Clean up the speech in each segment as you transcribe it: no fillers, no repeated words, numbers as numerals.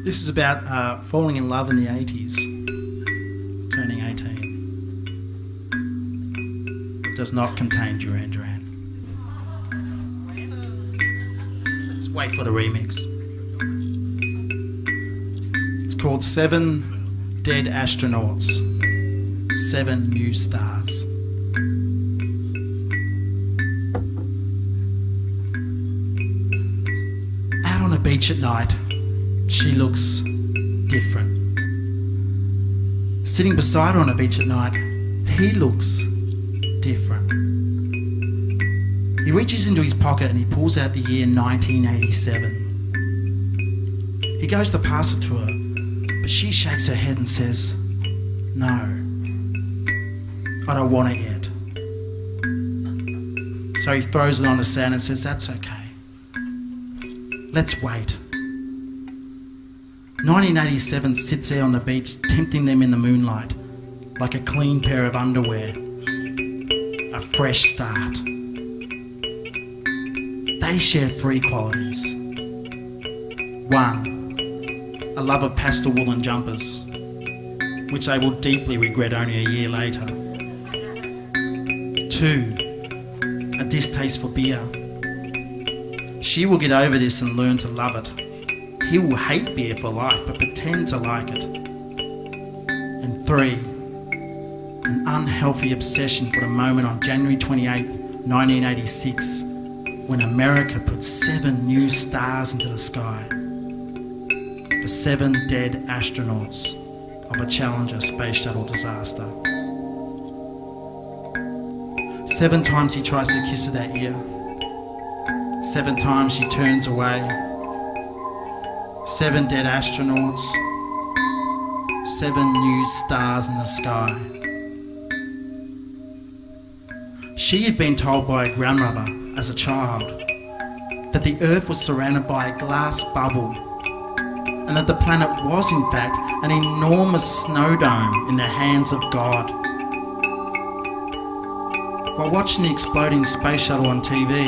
This is about falling in love in the 80s, turning 18. It does not contain Duran Duran. Just wait for the remix. It's called 7 Dead Astronauts, 7 New Stars. Out on the beach at night, she looks different. Sitting beside her on a beach at night, he looks different. He reaches into his pocket and he pulls out the year 1987. He goes to pass it to her, but she shakes her head and says, "No, I don't want it yet." So he throws it on the sand and says, "That's okay. Let's wait." 1987 sits there on the beach, tempting them in the moonlight, like a clean pair of underwear, a fresh start. They share 3 qualities. 1, a love of pastel woolen jumpers, which they will deeply regret only a year later. 2, a distaste for beer. She will get over this and learn to love it. He will hate beer for life, but pretend to like it. And 3, an unhealthy obsession for a moment on January 28th, 1986, when America put 7 new stars into the sky. The 7 dead astronauts of a Challenger space shuttle disaster. 7 times he tries to kiss her that year. 7 times she turns away. 7 dead astronauts, 7 new stars in the sky. She had been told by her grandmother as a child that the Earth was surrounded by a glass bubble and that the planet was in fact an enormous snow dome in the hands of God. While watching the exploding space shuttle on TV,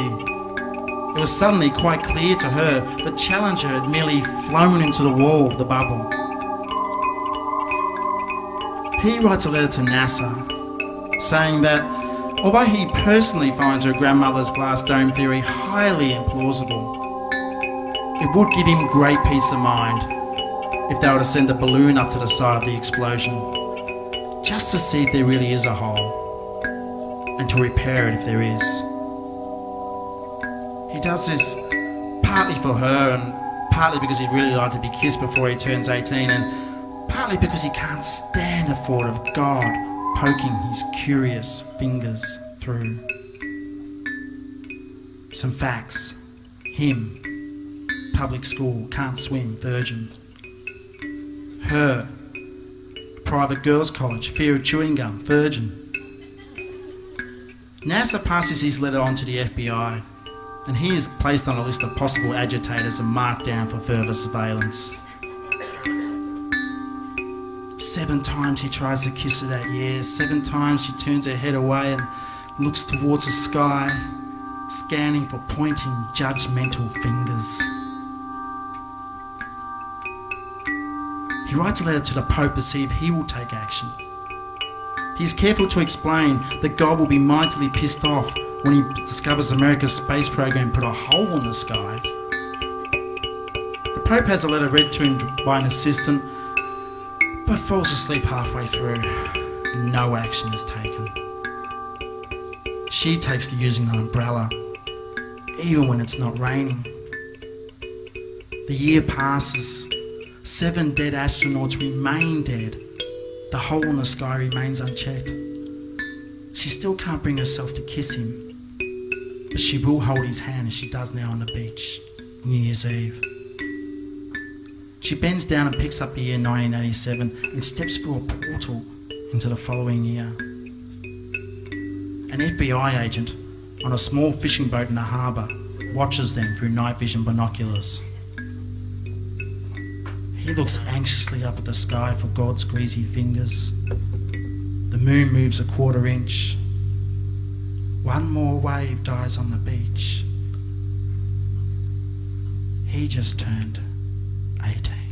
it was suddenly quite clear to her that Challenger had merely flown into the wall of the bubble. He writes a letter to NASA saying that although he personally finds her grandmother's glass dome theory highly implausible, it would give him great peace of mind if they were to send a balloon up to the side of the explosion just to see if there really is a hole and to repair it if there is. He does this partly for her and partly because he'd really like to be kissed before he turns 18 and partly because he can't stand the thought of God poking his curious fingers through. Some facts. Him, public school, can't swim, virgin. Her, private girls' college, fear of chewing gum, virgin. NASA passes his letter on to the FBI, and he is placed on a list of possible agitators and marked down for further surveillance. 7 times he tries to kiss her that year, 7 times she turns her head away and looks towards the sky, scanning for pointing, judgmental fingers. He writes a letter to the Pope to see if he will take action. He is careful to explain that God will be mightily pissed off when he discovers America's space program put a hole in the sky. The Pope has a letter read to him by an assistant, but falls asleep halfway through. No action is taken. She takes to using an umbrella, even when it's not raining. The year passes. 7 dead astronauts remain dead. The hole in the sky remains unchecked. She still can't bring herself to kiss him, but she will hold his hand as she does now on the beach, New Year's Eve. She bends down and picks up the year 1987 and steps through a portal into the following year. An FBI agent on a small fishing boat in the harbour watches them through night vision binoculars. He looks anxiously up at the sky for God's greasy fingers. The moon moves a 1/4 inch. One more wave dies on the beach. He just turned 18.